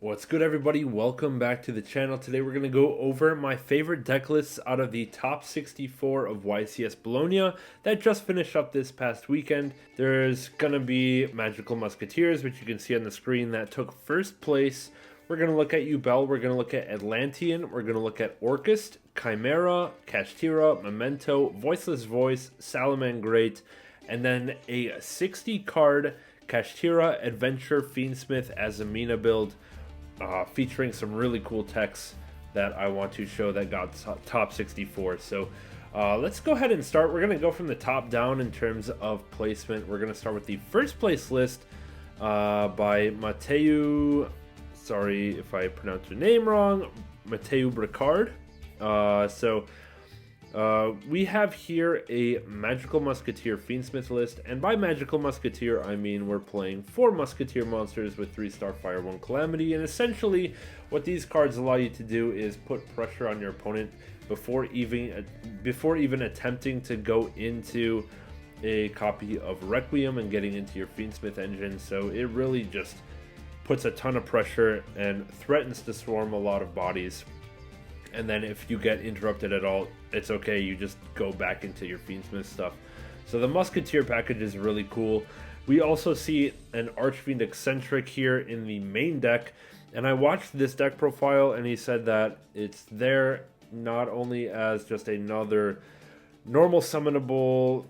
What's good, everybody? Welcome back to the channel. Today we're going to go over my favorite deck lists out of the top 64 of YCS Bologna that just finished up this past weekend. There's going to be Magical Musketeers, which you can see on the screen, that took first place. We're going to look at Yugioh, we're going to look at Atlantean, we're going to look at Orcust, Chimera, Kashtira, Memento, Voiceless Voice, Salamangreat, and then a 60-card Kashtira Adventure Fiendsmith Kashtira build. Featuring some really cool techs that I want to show that got top 64. So let's go ahead and start. We're going to go from the top down in terms of placement. We're going to start with the first place list by Mateu. Sorry if I pronounced your name wrong. Mateu Bricard. We have here a Magical Musketeer Fiendsmith list, and by Magical Musketeer I mean we're playing 4 Musketeer monsters with 3 Starfire, 1 Calamity, and essentially what these cards allow you to do is put pressure on your opponent before even attempting to go into a copy of Requiem and getting into your Fiendsmith engine. So it really just puts a ton of pressure and threatens to swarm a lot of bodies. And then if you get interrupted at all, it's okay, you just go back into your Fiendsmith stuff. So the Musketeer package is really cool. We also see an Archfiend Eccentric here in the main deck, and I watched this deck profile and he said that it's there not only as just another normal summonable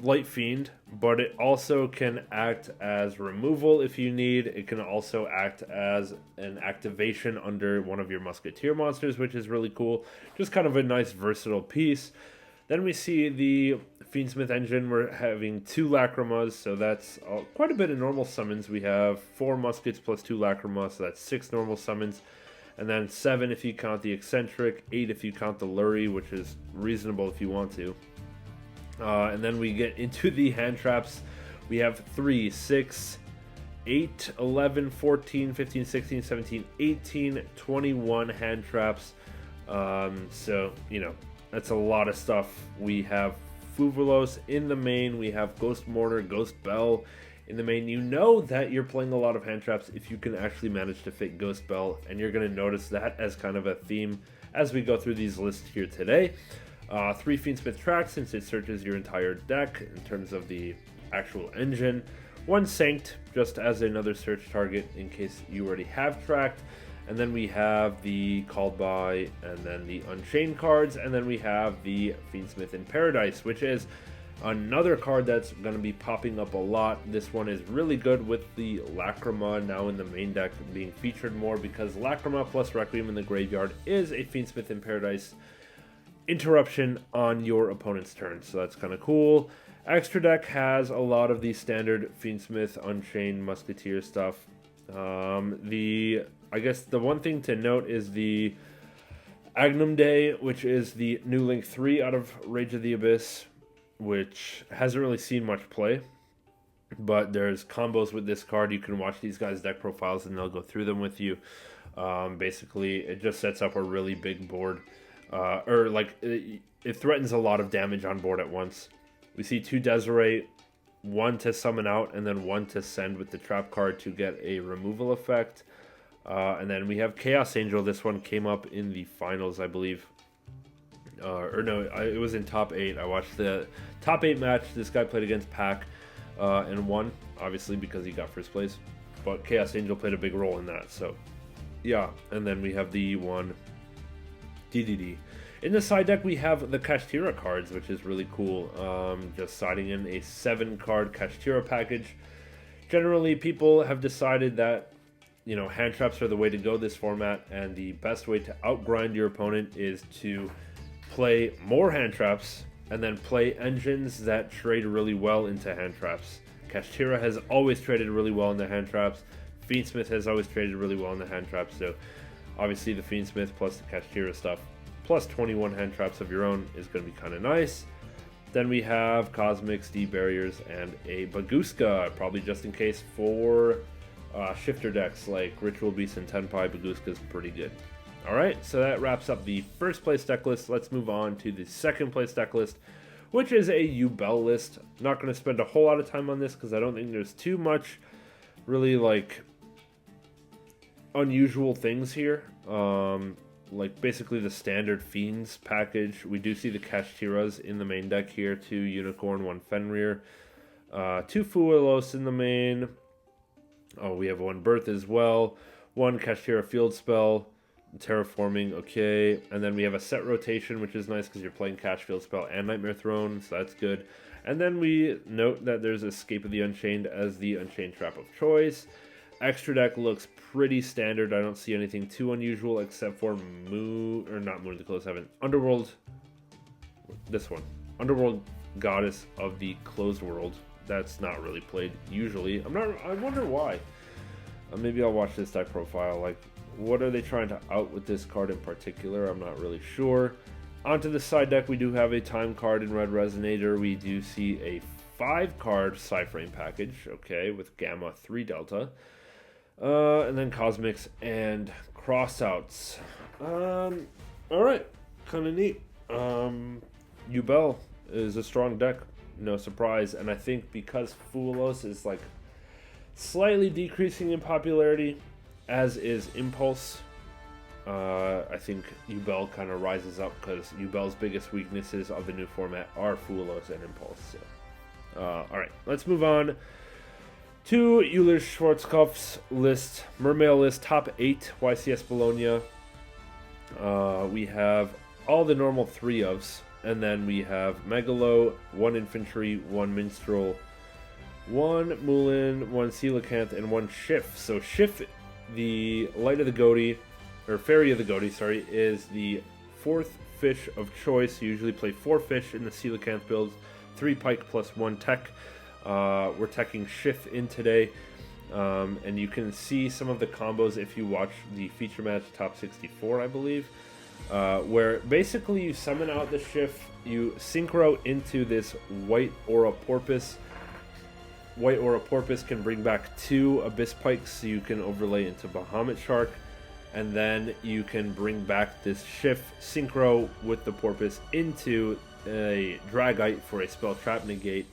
Light Fiend, but it also can act as removal if you need. It can also act as an activation under one of your Musketeer monsters, which is really cool. Just kind of a nice versatile piece. Then we see the Fiendsmith engine. We're having 2 Lacrimas, so that's quite a bit of normal summons. We have 4 Muskets plus 2 Lacrimas, so that's 6 normal summons. And then 7 if you count the Eccentric, 8 if you count the Lurie, which is reasonable if you want to. And then we get into the hand traps. We have 3, 6, 8, 11, 14, 15, 16, 17, 18, 21 hand traps. So, you know, that's a lot of stuff. We have Fuvulos in the main. We have Ghost Mortar, Ghost Bell in the main. You know that you're playing a lot of hand traps if you can actually manage to fit Ghost Bell. And you're going to notice that as kind of a theme as we go through these lists here today. 3 Fiendsmith tracks, since it searches your entire deck in terms of the actual engine. 1 Sanct, just as another search target in case you already have tracked. And then we have the Called By, and then the Unchained cards, and then we have the Fiendsmith in Paradise, which is another card that's going to be popping up a lot. This one is really good with the Lacrima now in the main deck being featured more, because Lacrima plus Requiem in the graveyard is a Fiendsmith in Paradise interruption on your opponent's turn, so that's kind of cool. Extra deck has a lot of the standard Fiendsmith, Unchained, Musketeer stuff. I guess the one thing to note is the Agnum Day, which is the new Link 3 out of Rage of the Abyss, which hasn't really seen much play, but there's combos with this card. You can watch these guys' deck profiles and they'll go through them with you. Basically, it just sets up a really big board. It threatens a lot of damage on board at once. We see 2 Desiree, 1 to summon out, and then 1 to send with the trap card to get a removal effect. And then we have Chaos Angel. This one came up in the finals, I believe. It was in top 8. I watched the top 8 match. This guy played against Pac and won, obviously, because he got first place. But Chaos Angel played a big role in that. So, yeah. And then we have the 1 DDD. In the side deck, we have the Kashtira cards, which is really cool. Just siding in a 7-card Kashtira package. Generally, people have decided that, you know, hand traps are the way to go this format, and the best way to outgrind your opponent is to play more hand traps and then play engines that trade really well into hand traps. Kashtira has always traded really well into hand traps. Fiendsmith has always traded really well into hand traps, so obviously the Fiendsmith plus the Kashtira stuff, plus 21 hand traps of your own is going to be kind of nice. Then we have Cosmics, D-Barriers, and a Baguska, probably just in case for shifter decks like Ritual Beast and Tenpai. Baguska is pretty good. Alright, so that wraps up the first place deck list. Let's move on to the second place deck list, which is a Yugioh list. I'm not going to spend a whole lot of time on this because I don't think there's too much really like unusual things here. Like basically the standard Fiends package. We do see the Kashtiras in the main deck here. 2 Unicorn, 1 Fenrir. 2 Fuelos in the main. Oh, we have 1 Birth as well. 1 Kashtira Field Spell. Terraforming, okay. And then we have a set rotation, which is nice because you're playing Cash Field Spell and Nightmare Throne, so that's good. And then we note that there's Escape of the Unchained as the Unchained Trap of choice. Extra deck looks pretty standard. I don't see anything too unusual except for Moon of the Closed Heaven. Underworld, this one. Underworld Goddess of the Closed World. That's not really played usually. I wonder why. Maybe I'll watch this deck profile. Like, what are they trying to out with this card in particular? I'm not really sure. Onto the side deck, we do have a time card in Red Resonator. We do see a 5-card Psyframe package, okay, with Gamma 3 Delta. And then Cosmics and Crossouts. Alright, kind of neat. Yubel is a strong deck, no surprise. And I think because Fuelos is like slightly decreasing in popularity, as is Impulse, I think Yubel kind of rises up because Yubel's biggest weaknesses of the new format are Fuelos and Impulse. So, alright, let's move on to Euler Schwarzkopf's list, Mermail list, top 8 YCS Bologna. We have all the normal 3-ofs, and then we have Megalo, 1 Infantry, 1 Minstrel, 1 Moulin, 1 Coelacanth, and 1 Schiff. So Schiff, the Light of the Goatee, or Fairy of the Goatee, sorry, is the 4th fish of choice. You usually play 4 fish in the Coelacanth builds, 3 pike plus 1 tech. We're teching Schiff in today, and you can see some of the combos if you watch the feature match top 64, I believe, where basically you summon out the Schiff, you synchro into this White Aura Porpoise. White Aura Porpoise can bring back 2 Abyss Pikes, so you can overlay into Bahamut Shark, and then you can bring back this Schiff synchro with the Porpoise into a Dragite for a spell trap negate,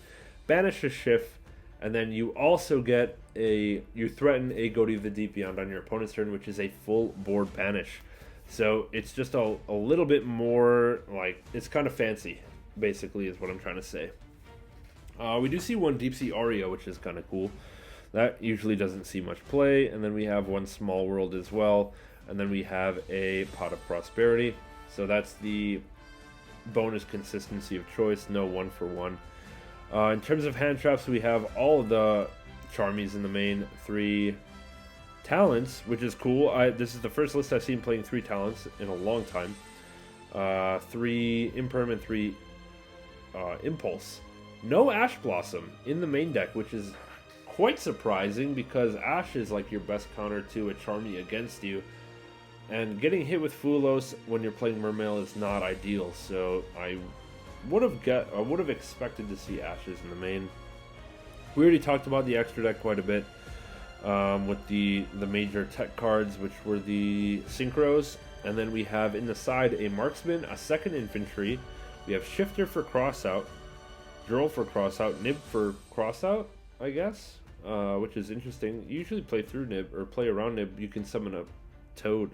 banish a Schiff, and then you also get you threaten a Goatee of the Deep Beyond on your opponent's turn, which is a full board banish. So it's just a little bit more, like, it's kind of fancy, basically, is what I'm trying to say. We do see 1 Deep Sea Aria, which is kind of cool. That usually doesn't see much play. And then we have 1 Small World as well. And then we have a Pot of Prosperity. So that's the bonus consistency of choice, no 1-for-1. In terms of hand traps, we have all of the Charmies in the main, 3 talents, which is cool. This is the first list I've seen playing 3 talents in a long time. 3 Imperm and 3 Impulse. No Ash Blossom in the main deck, which is quite surprising because Ash is like your best counter to a Charmy against you. And getting hit with Fuelos when you're playing Mermail is not ideal, so I would have expected to see Ashes in the main. We already talked about the extra deck quite a bit with the major tech cards, which were the Synchros. And then we have in the side a Marksman, a 2nd Infantry. We have Shifter for Crossout, Droll for Crossout, Nib for Crossout, I guess, which is interesting. You usually play through Nib or play around Nib. You can summon a Toad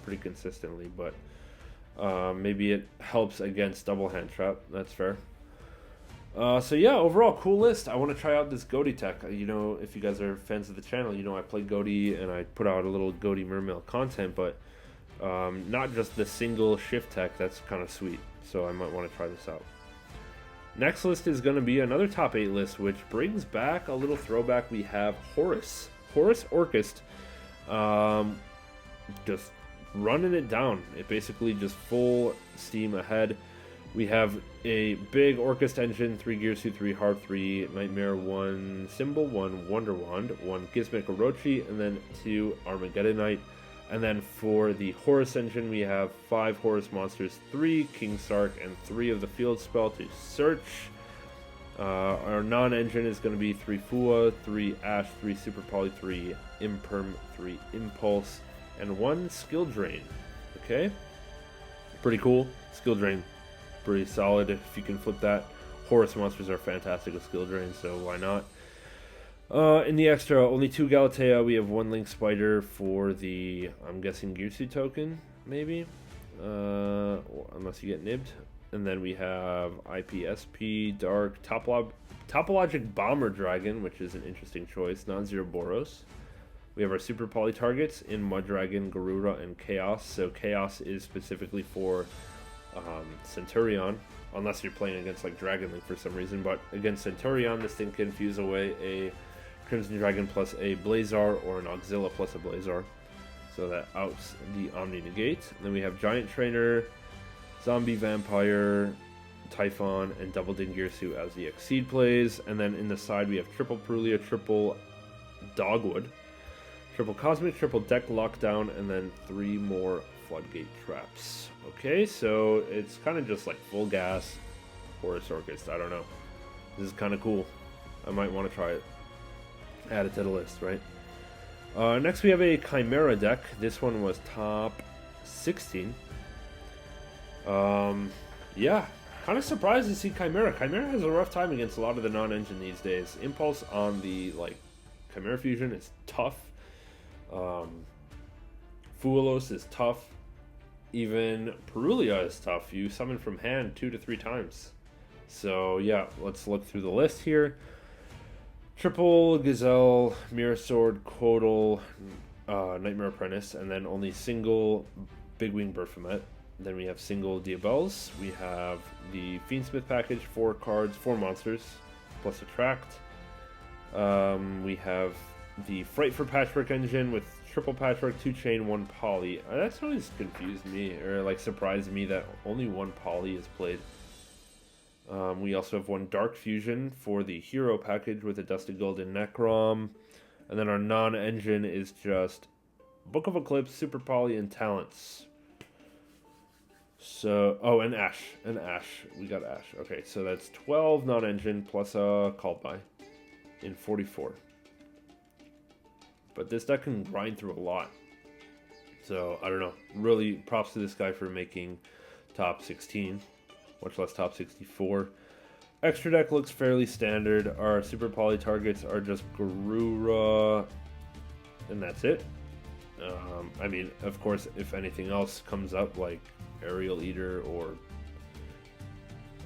pretty consistently, but maybe it helps against double hand trap. That's fair. So yeah, overall cool list. I want to try out this Goatee tech. You know, if you guys are fans of the channel, you know I play Goatee and I put out a little Goatee Mermail content, but not just the single shift tech. That's kind of sweet. So I might want to try this out. Next list is going to be another top 8 list, which brings back a little throwback. We have Horus Orcust, just running it down. It basically just full steam ahead. We have a big Orcust engine, 3 Gears, 2, 3 Heart, 3 Nightmare, 1 Symbol, 1 Wonder Wand, 1 Gizmic Orochi, and then 2 Armageddonite. And then for the Horus engine, we have 5 Horus monsters, 3 King Sark, and 3 of the field spell to search. Our non-engine is going to be 3 Fua, 3 Ash, 3 Super Poly, 3 Imperm, 3 Impulse, and 1 Skill Drain. Okay? Pretty cool. Skill Drain. Pretty solid if you can flip that. Horus monsters are fantastic with Skill Drain, so why not? In the extra, only 2 Galatea. We have 1 Link Spider for the, I'm guessing, Gyusu token, maybe? Unless you get nibbed. And then we have IPSP, Dark, Topologic Bomber Dragon, which is an interesting choice, non-zero Boros. We have our Super Poly targets in Mud Dragon, Garuda, and Chaos. So Chaos is specifically for Centurion, unless you're playing against like Dragon Link for some reason. But against Centurion, this thing can fuse away a Crimson Dragon plus a Blazar or an Auxilla plus a Blazar. So that outs the Omni Negate. And then we have Giant Trainer, Zombie Vampire, Typhon, and Double Dingirsu as the Exceed plays. And then in the side we have triple Perulia, triple Dogwood, triple Cosmic, triple Deck Lockdown, and then 3 more Floodgate Traps. Okay, so it's kind of just like full gas Horus Orcust. I don't know. This is kind of cool. I might want to try it. Add it to the list, right? Next we have a Chimera deck. This one was top 16. Yeah, kind of surprised to see Chimera. Chimera has a rough time against a lot of the non-engine these days. Impulse on the Chimera Fusion is tough. Fuelos is tough. Even Perulia is tough. You summon from hand 2 to 3 times. So yeah, let's look through the list here. Triple Gazelle, Mirror Sword, Quotal, Nightmare Apprentice, and then only single Big Wing Berfomet. Then we have single Diabels. We have the Fiendsmith package, 4 cards, 4 monsters, plus Attract. We have the Fright for Patchwork engine with triple Patchwork, 2 chain, 1 poly. That's always confused me, or surprised me that only 1 poly is played. We also have 1 Dark Fusion for the Hero package with a Dusty Golden Necrom. And then our non-engine is just Book of Eclipse, Super Poly, and Talents. So, oh, and Ash. We got Ash. Okay, so that's 12 non-engine plus a Called By in 44. But this deck can grind through a lot. So, I don't know. Really props to this guy for making top 16. Much less top 64. Extra deck looks fairly standard. Our Super Poly targets are just Garura, and that's it. I mean, of course, if anything else comes up, like Aerial Eater or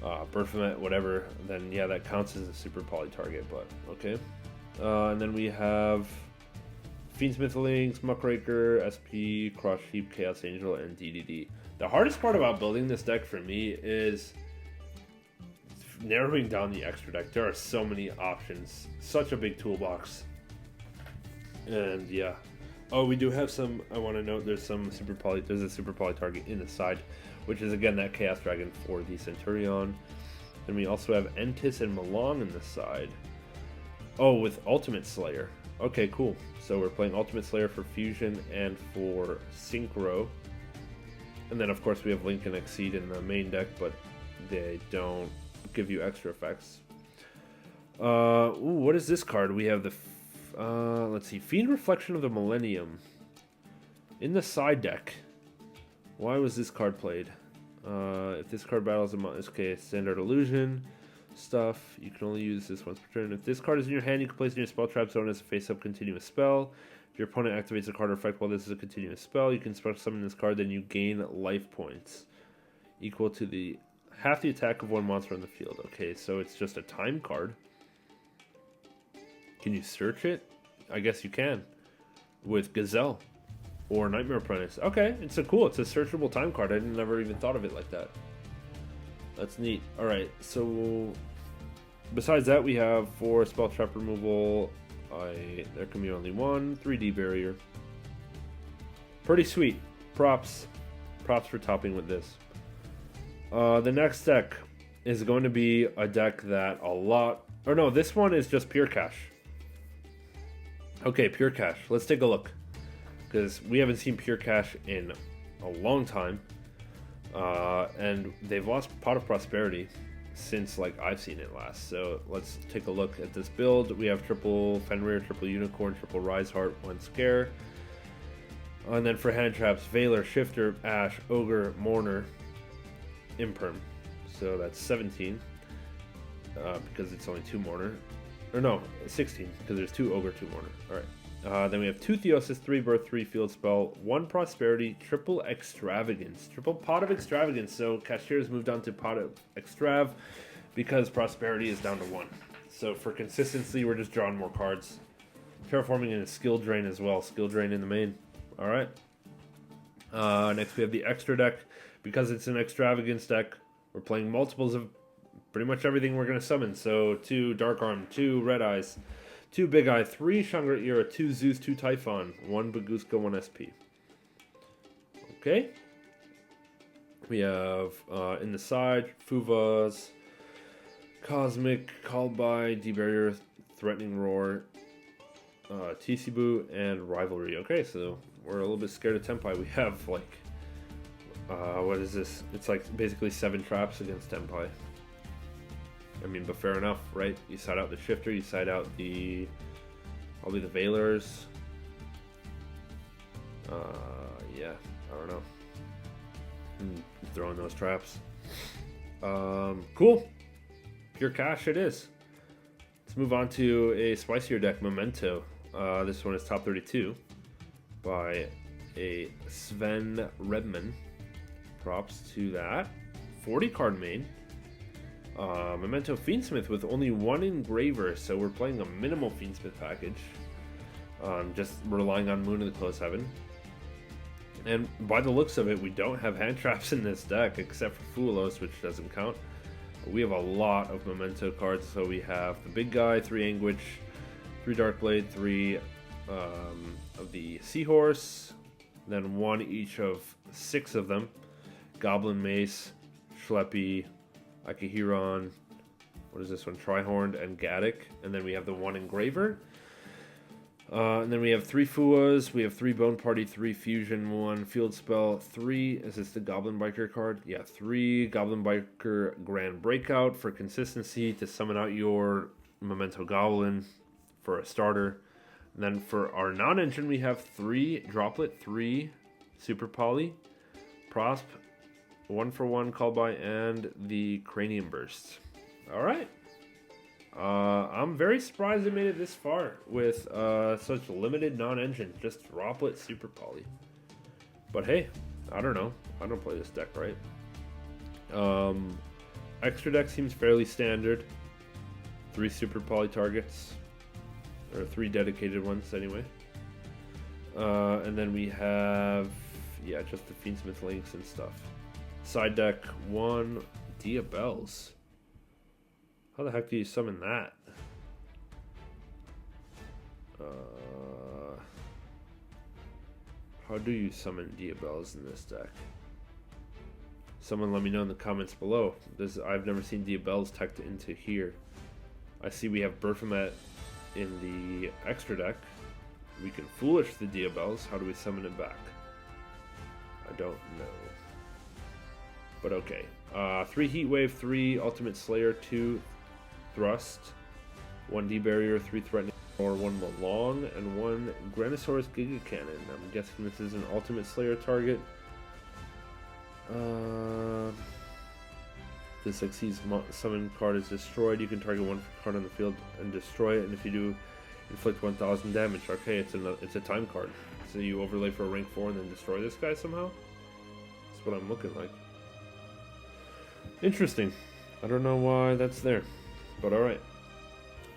Berfomet, whatever, then yeah, that counts as a Super Poly target, but okay. And then we have Fiendsmith Links, Muckraker, SP, Cross Sheep, Chaos Angel, and DDD. The hardest part about building this deck for me is narrowing down the extra deck. There are so many options. Such a big toolbox. And yeah. Oh, we do have some, I want to note, there's a Super Poly target in the side, which is again that Chaos Dragon for the Centurion. Then we also have Entis and Milan in the side. Oh, with Ultimate Slayer. Okay, cool. So we're playing Ultimate Slayer for Fusion and for Synchro. And then, of course, we have Link and Exceed in the main deck, but they don't give you extra effects. Ooh, what is this card? We have the, let's see, Fiend Reflection of the Millennium in the side deck. Why was this card played? If this card battles a monster, okay, Standard Illusion stuff. You can only use this once per turn. If this card is in your hand, you can place it in your spell trap zone as a face-up continuous spell. If your opponent activates a card or effect while this is a continuous spell, you can special summon this card, then you gain life points equal to half the attack of 1 monster on the field. Okay, so it's just a time card. Can you search it? I guess you can with Gazelle or Nightmare Apprentice. Okay, it's it's a searchable time card. I never even thought of it like that. That's neat. All right, so besides that, we have 4 spell trap removal. There can be only 1 3D barrier. Pretty sweet. Props for topping with this. The next deck is going to be a deck that this one is just Pure Cash. Okay, Pure Cash. Let's take a look, because we haven't seen Pure Cash in a long time, and they've lost Pot of Prosperity since I've seen it last. So let's take a look at this build. We have triple Fenrir, triple Unicorn, triple Rise Heart, 1 Scare. And then for hand traps, Veiler, Shifter, Ash, Ogre, Mourner, Imperm. So that's 17, because it's only 2 Mourner. or no, 16, because there's 2 Ogre, 2 Mourner. Alright. Then we have 2 Theosis, 3 Birth, 3 Field Spell, 1 Prosperity, triple Extravagance. Triple Pot of Extravagance. So Kashtira's moved on to Pot of Extrav because Prosperity is down to 1. So for consistency, we're just drawing more cards. Terraforming in a Skill Drain as well. Skill Drain in the main. Alright. Next we have the Extra deck. Because it's an Extravagance deck, we're playing multiples of pretty much everything we're going to summon. So 2 Dark Arm, 2 Red Eyes, 2 Big Eye, 3 Shangri-Ira, 2 Zeus, 2 Typhon, 1 Baguska, 1 SP. Okay. We have in the side, Fuvas, Cosmic, Called by, D-Barrier, Threatening Roar, Tisibu, and Rivalry. Okay, so we're a little bit scared of Tenpai. We have like, what is this? It's like basically 7 traps against Tenpai. I mean, but fair enough, right? You side out the Shifter, you side out the, probably the Veilers. Yeah, I don't know. Throwing those traps. Cool. Pure cash it is. Let's move on to a spicier deck, Memento. This one is top 32 by a Sven Redman. Props to that. 40 card main. Memento Fiendsmith with only 1 engraver, so we're playing a minimal Fiendsmith package. Just relying on Moon of the Close Heaven. And by the looks of it, we don't have hand traps in this deck, except for Fulos, which doesn't count. We have a lot of Memento cards, so we have the big guy, 3 Anguish, 3 Darkblade, 3 of the Seahorse, then 1 each of 6 of them. Goblin Mace, Schleppy, Akihiron, what is this one? Trihorned and Gaddock. And then we have the 1 engraver. And then we have 3 Fuas, we have 3 Bone Party, 3 Fusion, 1 Field Spell, 3, is this the Goblin Biker card? Yeah, 3 Goblin Biker Grand Breakout for consistency to summon out your Memento Goblin for a starter. And then for our non-engine, we have 3 Droplet, 3 Super Poly, Prosp, 1 for 1 Call By, and the Cranium Burst. Alright. I'm very surprised they made it this far with such limited non-engine, just Droplet Super Poly. But hey, I don't know. I don't play this deck, right? Extra deck seems fairly standard. 3 Super Poly targets. Or 3 dedicated ones, anyway. And then we have, yeah, just the Fiendsmith links and stuff. Side deck, 1 Diabells. How the heck do you summon that? How do you summon Diabells in this deck? Someone let me know in the comments below. I've never seen Diabells teched into here. I see we have Berfomet in the extra deck. We can Foolish the Diabells. How do we summon it back? I don't know. But okay. 3 Heatwave, 3 Ultimate Slayer, 2 Thrust, 1 D-Barrier, 3 Threatening, or 1 Malong, and 1 Granosaurus Giga Cannon. I'm guessing this is an Ultimate Slayer target. This succeeds summon card is destroyed. You can target 1 card on the field and destroy it, and if you do, inflict 1,000 damage. Okay, it's a time card. So you overlay for a rank 4 and then destroy this guy somehow? That's what I'm looking like. Interesting. I don't know why that's there. But alright.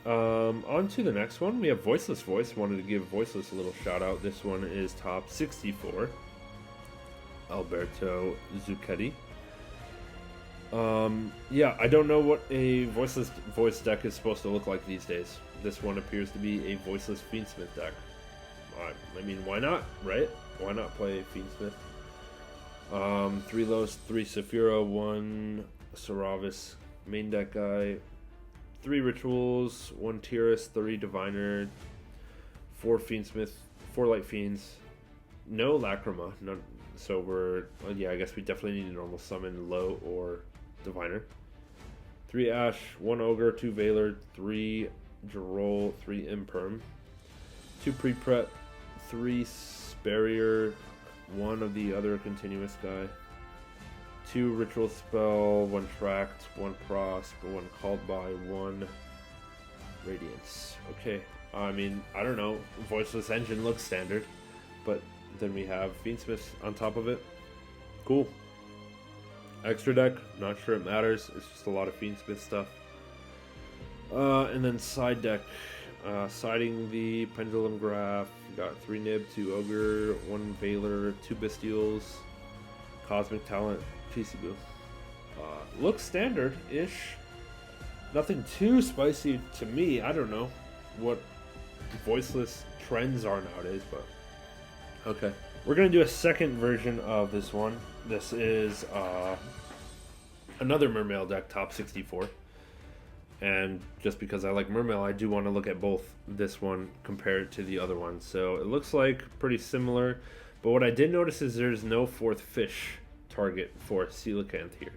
On to the next one. We have Voiceless Voice. Wanted to give Voiceless a little shout out. This one is top 64. Alberto Zucchetti. Yeah, I don't know what a Voiceless Voice deck is supposed to look like these days. This one appears to be a Voiceless Fiendsmith deck. I mean, why not, right? Why not play Fiendsmith? 3 Los, 3 Saphira, 1 Saravis, main deck guy, 3 Rituals, 1 Tyrus, 3 Diviner, 4 Fiendsmith, 4 Light Fiends, no Lacrima, none, so we're, yeah, I guess we definitely need a normal summon, Low or Diviner. 3 Ash, 1 Ogre, 2 Veiler, 3 Jarol, 3 Imperm, 2 Pre-Prep, 3 Barrier, 1 of the other continuous guy, 2 Ritual Spell, 1 Tract, 1 Prosp, 1 Called By, 1 Radiance. Okay. I mean, I don't know. Voiceless Engine looks standard, but then we have Fiendsmith on top of it. Cool. Extra deck, not sure it matters. It's just a lot of Fiendsmith stuff. And then side deck. Siding the Pendulum Graph. You got 3 Nib, 2 Ogre, 1 Veiler, 2 Bestials, Cosmic Talent, Peaceaboo. Looks standard-ish. Nothing too spicy to me. I don't know what voiceless trends are nowadays, but okay. We're going to do a second version of this one. This is another Mermail deck, top 64. And just because I like Mermail, I do want to look at both this one compared to the other one. So it looks like pretty similar. But what I did notice is there's no 4th fish target for Coelacanth here.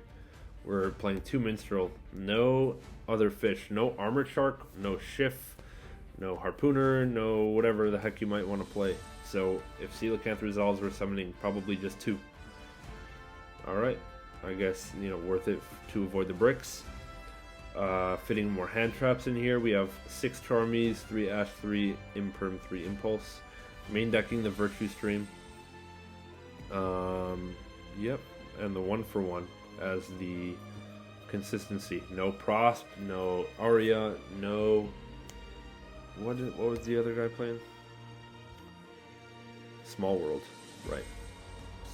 We're playing 2 Minstrel, no other fish, no Armored Shark, no Schiff, no Harpooner, no whatever the heck you might want to play. So if Coelacanth resolves, we're summoning probably just 2. Alright, I guess, you know, worth it to avoid the bricks. Fitting more hand traps in here. We have 6 Charmies, 3 Ash, 3 Imperm, 3 Impulse. Main decking the Virtue Stream. Yep, and the 1-for-1 as the consistency. No Prosp, no Aria, no... What was the other guy playing? Small World, right.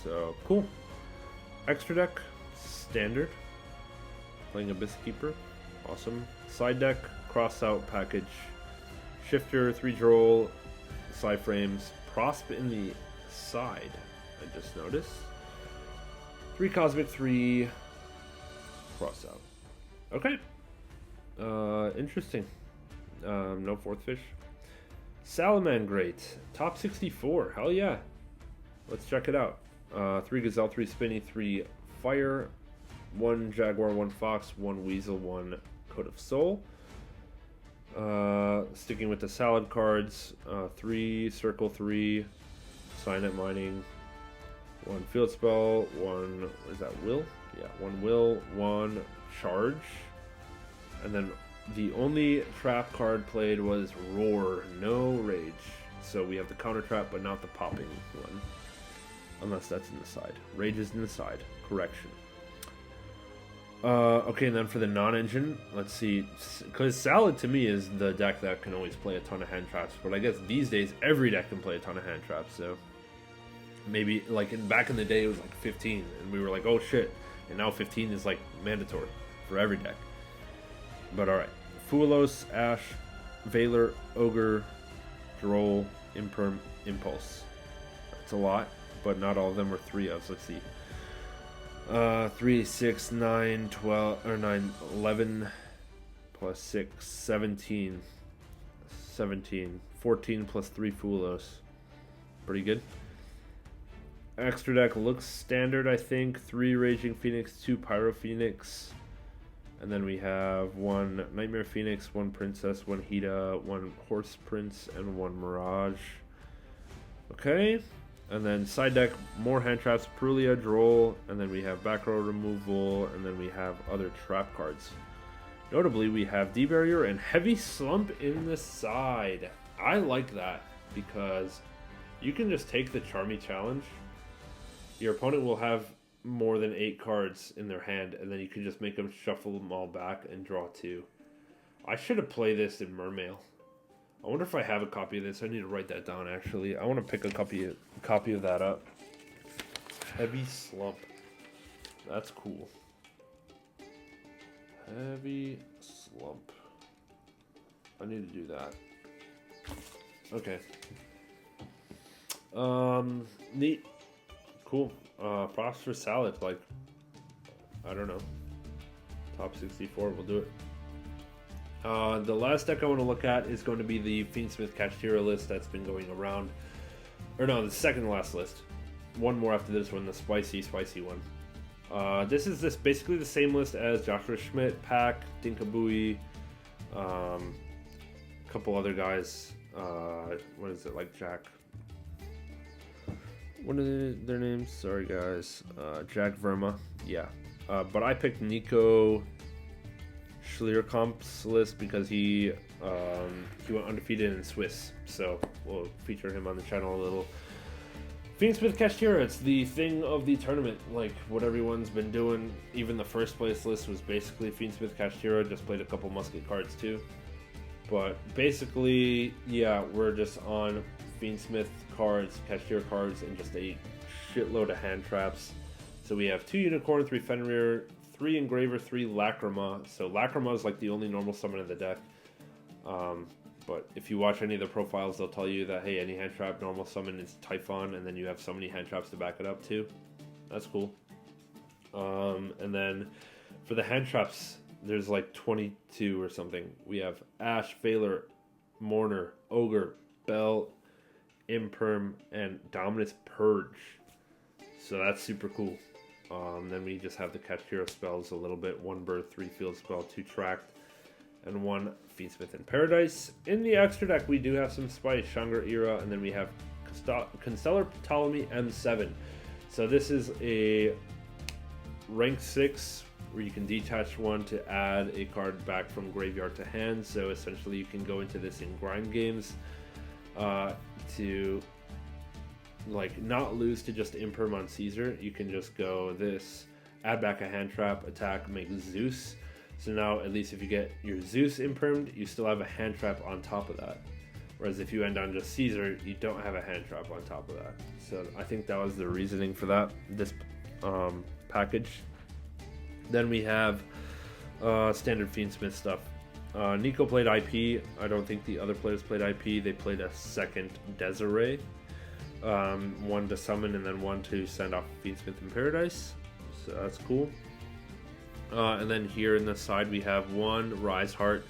So, cool. Extra deck, standard. Playing Abyss Keeper, awesome. Side deck, cross out package. Shifter, 3 Droll, side frames. Prosp in the side, I just noticed. 3 Cosmic, 3 cross out. Okay. Interesting. No 4th fish. Salamangreat, top 64. Hell yeah. Let's check it out. 3 Gazelle, 3 Spinny, 3 Fire, 1 Jaguar, 1 Fox, 1 Weasel, 1 Coat of Soul. Sticking with the salad cards, 3 Circle, 3 Signet Mining, 1 Field Spell, 1, what is that, Will? Yeah, 1 Will, 1 Charge. And then the only trap card played was Roar, no Rage. So we have the counter trap, but not the popping one. Unless that's in the side. Rage is in the side. Correction. Okay, and then for the non-engine, let's see. Because Salad to me is the deck that can always play a ton of hand traps. But I guess these days, every deck can play a ton of hand traps. So maybe, like, back in the day, it was like 15. And we were like, oh shit. And now 15 is like mandatory for every deck. But alright. Fuelos, Ash, Veiler, Ogre, Droll, Imperm, Impulse. That's a lot, but not all of them are 3 of. Let's see. 3, 6, 9, 12, or 9, 11, plus 6, 17. 17. 14 plus 3 Fuelos. Pretty good. Extra deck looks standard, I think. 3 Raging Phoenix, 2 Pyro Phoenix. And then we have 1 Nightmare Phoenix, 1 Princess, 1 Hida, 1 Horse Prince, and 1 Mirage. Okay. And then side deck, more hand traps, Perulia, Droll, and then we have back row removal, and then we have other trap cards. Notably, we have D-Barrier and Heavy Slump in the side. I like that because you can just take the Charmy challenge. Your opponent will have more than 8 cards in their hand, and then you can just make them shuffle them all back and draw 2. I should have played this in Mermail. I wonder if I have a copy of this. I need to write that down, actually. I want to pick a copy of that up. Heavy Slump. That's cool. Heavy Slump. I need to do that. Okay. Neat. Cool. Props for Salad. Like, I don't know. Top 64. We'll do it. The last deck I want to look at is going to be the Fiendsmith Kashtira list that's been going around. Or no, the second to last list. One more after this one, the spicy one. This is basically the same list as Joshua Schmidt, Pack, Dinkabui, couple other guys. What is it, like Jack? What are their names? Sorry guys. Jack Verma. Yeah. But I picked Nico Schlierkamp's list because he He went undefeated in Swiss, so we'll feature him on the channel a little. Fiendsmith Kashtira, it's the thing of the tournament, like what everyone's been doing. Even the first place list was basically Fiendsmith Kashtira, just played a couple musket cards too. But basically, yeah, we're just on Fiendsmith cards, Kashtira cards, and just a shitload of hand traps. So we have 2 Unicorn, 3 Fenrir, 3 Engraver, 3 Lacrima. So Lacrima is like the only normal summon in the deck. But if you watch any of the profiles, they'll tell you that, hey, any hand trap normal summon is Typhon, and then you have so many hand traps to back it up too. That's cool. And then for the hand traps, there's like 22 or something. We have Ash, Veiler, Mourner, Ogre, Bell, Imperm, and Dominus Purge. So that's super cool. Then we just have the Kashtira spells a little bit. 1 Birth, 3 Field Spell, 2 Tract, and 1 Fiendsmith in Paradise. In the extra deck, we do have some Spice, Shangra Era, and then we have Constellar Ptolemy M7. So this is a rank 6 where you can detach 1 to add a card back from graveyard to hand. So essentially you can go into this in grind games to like not lose to just Imperm on Caesar. You can just go this, add back a hand trap, attack, make Zeus. So now, at least if you get your Zeus impermed, you still have a hand trap on top of that. Whereas if you end on just Caesar, you don't have a hand trap on top of that. So I think that was the reasoning for that, this package. Then we have standard Fiendsmith stuff. Nico played IP. I don't think the other players played IP. They played a second Desiree. 1 to summon and then 1 to send off Fiendsmith in Paradise. So that's cool. And then here in the side we have 1 Rise Heart.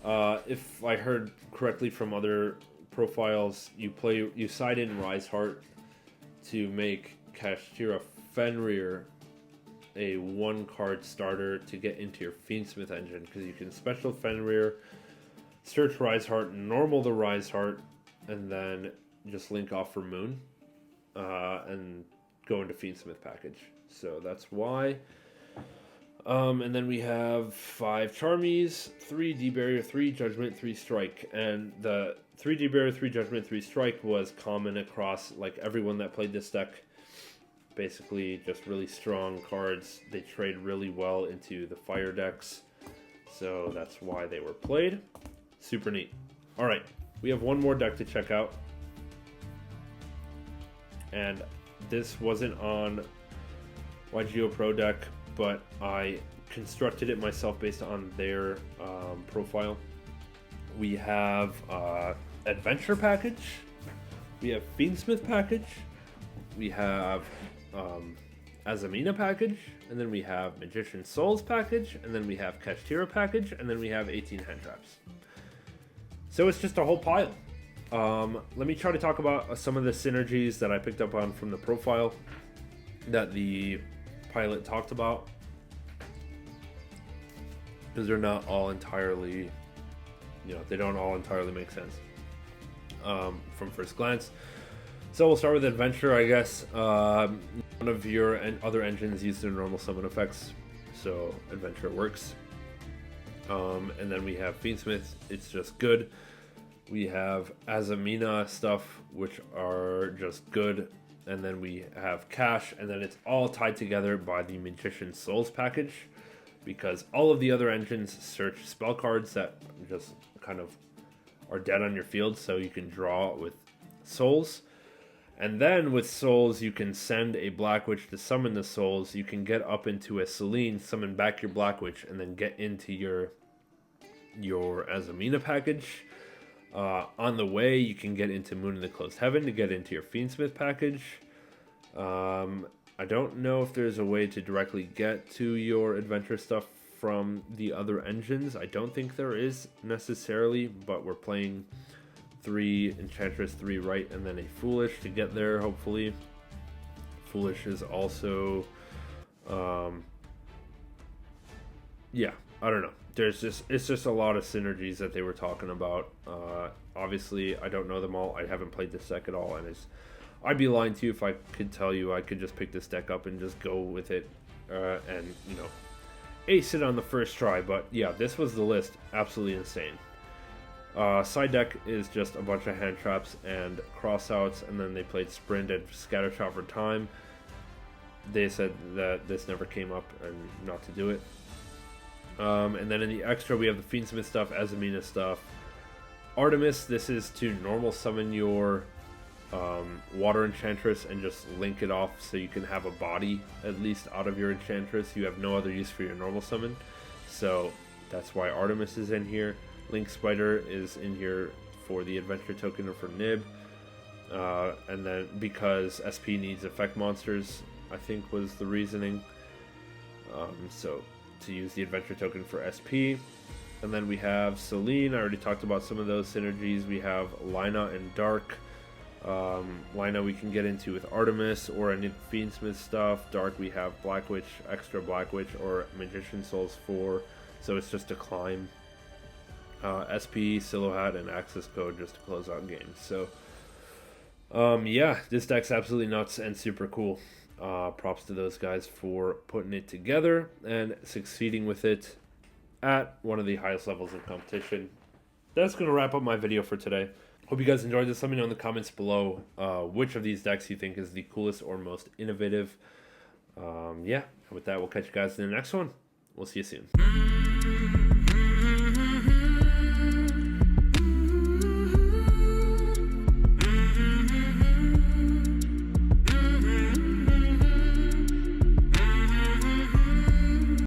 If I heard correctly from other profiles, you side in Rise Heart to make Kashtira Fenrir a 1-card starter to get into your Fiendsmith engine, because you can special Fenrir, search Rise Heart, normal the Rise Heart, and then just link off for Moon and go into Fiendsmith package. So that's why. And then we have 5 Charmies, 3 D-Barrier, 3 Judgment, 3 Strike. And the 3 D-Barrier, 3 Judgment, 3 Strike was common across like everyone that played this deck. Basically just really strong cards. They trade really well into the fire decks. So that's why they were played. Super neat. Alright, we have one more deck to check out. And this wasn't on YGO Pro deck, but I constructed it myself based on their profile. We have Adventure package, we have Fiendsmith package, we have Azamina package, and then we have Magician Souls package, and then we have Kashtira package, and then we have 18 hand traps. So it's just a whole pile. Let me try to talk about some of the synergies that I picked up on from the profile that the pilot talked about, because they're not all entirely, they don't all entirely make sense from first glance. So we'll start with Adventure, I guess. None of your other engines use their normal summon effects, so Adventure works. And then we have Fiendsmith, it's just good. We have Azamina stuff, which are just good. And then we have Cash, and then it's all tied together by the Magician Souls package, because all of the other engines search spell cards that just kind of are dead on your field, so you can draw with Souls. And then with Souls, you can send a Black Witch to summon the Souls. You can get up into a Selene, summon back your Black Witch, and then get into your Azamina package. On the way, you can get into Moon in the Closed Heaven to get into your Fiendsmith package. I don't know if there's a way to directly get to your Adventure stuff from the other engines. I don't think there is necessarily, but we're playing 3 Enchantress, 3 Right, and then a Foolish to get there, hopefully. Foolish is also... yeah, I don't know. It's just a lot of synergies that they were talking about. Obviously, I don't know them all. I haven't played this deck at all, and I'd be lying to you if I could tell you I could just pick this deck up and just go with it and ace it on the first try. But yeah, this was the list. Absolutely insane. Side deck is just a bunch of hand traps and crossouts, and then they played Sprint and Scatter Shot for time. They said that this never came up and not to do it. And then in the extra, we have the Fiendsmith stuff, Azamina stuff. Artemis, this is to normal summon your Water Enchantress and just link it off so you can have a body at least out of your Enchantress. You have no other use for your normal summon, so that's why Artemis is in here. Link Spider is in here for the adventure token or for Nib, and then because SP needs effect monsters, I think was the reasoning. So to use the adventure token for SP. And then we have Celine. I already talked about some of those synergies. We have Lina and Dark. Lina we can get into with Artemis or any Fiendsmith stuff. Dark we have Black Witch, extra Black Witch, or Magician Souls 4. So it's just a climb. SP, Silhouette, and access code just to close out games. So yeah, this deck's absolutely nuts and super cool. Props to those guys for putting it together and succeeding with it at one of the highest levels of competition. That's going to wrap up my video for today. Hope you guys enjoyed this. Let me know in the comments below which of these decks you think is the coolest or most innovative. Yeah, with that, we'll catch you guys in the next one. We'll see you soon.